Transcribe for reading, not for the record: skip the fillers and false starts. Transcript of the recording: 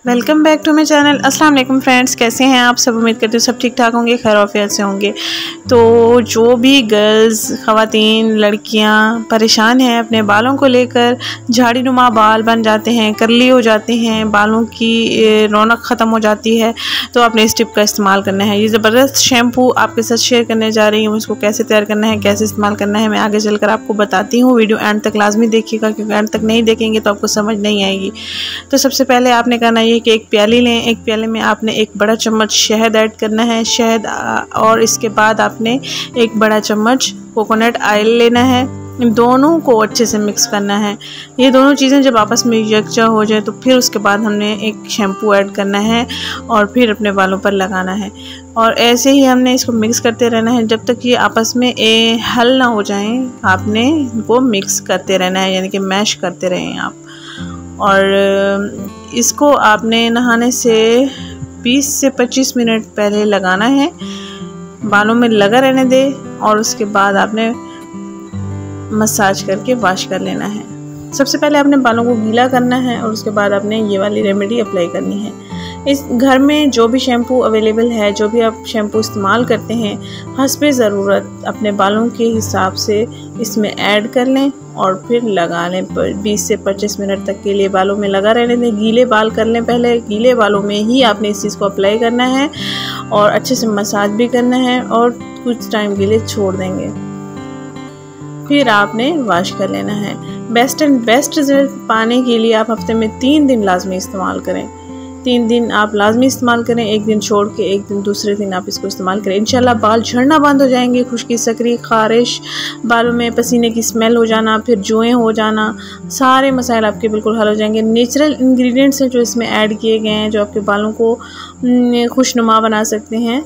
Welcome back to my channel. अस्सलाम वालेकुम friends, कैसे हैं आप सब? उम्मीद करती हूँ सब ठीक ठाक होंगे, खैर आफियत से होंगे। तो जो भी गर्ल्स, ख़वातीन, लड़कियाँ परेशान हैं अपने बालों को लेकर, झाड़ीनुमा बाल बन जाते हैं, करली हो जाते हैं, बालों की रौनक ख़त्म हो जाती है, तो आपने इस टिप का इस्तेमाल करना है। ये ज़बरदस्त शैम्पू आपके साथ शेयर करने जा रही हूँ। इसको कैसे तैयार करना है, कैसे इस्तेमाल करना है, मैं आगे चलकर आपको बताती हूँ। वीडियो एंड तक लाजमी देखिएगा, क्योंकि एंड तक नहीं देखेंगे तो आपको समझ नहीं आएगी। तो सबसे पहले आपने करना ये कि एक प्याली लें। एक प्याले में आपने एक बड़ा चम्मच शहद ऐड करना है, शहद, और इसके बाद आपने एक बड़ा चम्मच कोकोनट ऑयल लेना है। इन दोनों को अच्छे से मिक्स करना है। ये दोनों चीज़ें जब आपस में यकजा हो जाए तो फिर उसके बाद हमने एक शैम्पू ऐड करना है और फिर अपने बालों पर लगाना है। और ऐसे ही हमने इसको मिक्स करते रहना है जब तक ये आपस में हल ना हो जाएं। आपने इनको मिक्स करते रहना है, यानी कि मैश करते रहें आप। और इसको आपने नहाने से 20 से 25 मिनट पहले लगाना है, बालों में लगा रहने दे, और उसके बाद आपने मसाज करके वॉश कर लेना है। सबसे पहले आपने बालों को गीला करना है और उसके बाद आपने ये वाली रेमेडी अप्लाई करनी है। इस घर में जो भी शैम्पू अवेलेबल है, जो भी आप शैम्पू इस्तेमाल करते हैं, हस्बे ज़रूरत अपने बालों के हिसाब से इसमें ऐड कर लें और फिर लगा लें। 20 से 25 मिनट तक के लिए बालों में लगा रहने दें। गीले बाल कर लें पहले, गीले बालों में ही आपने इस चीज़ को अप्लाई करना है और अच्छे से मसाज भी करना है और कुछ टाइम के लिए छोड़ देंगे, फिर आपने वॉश कर लेना है। बेस्ट रिजल्ट पाने के लिए आप हफ्ते में 3 दिन लाजमी इस्तेमाल करें। 3 दिन आप लाजमी इस्तेमाल करें, एक दिन छोड़ के एक दिन दूसरे दिन आप इसको इस्तेमाल करें। इंशाल्लाह बाल झड़ना बंद हो जाएंगे। खुश्की, सकरी, खारिश, बालों में पसीने की स्मेल हो जाना, फिर जुएँ हो जाना, सारे मसाइल आपके बिल्कुल हल हो जाएंगे। नेचुरल इंग्रेडिएंट्स हैं जो इसमें ऐड किए गए हैं, जो आपके बालों को खुशनुमा बना सकते हैं।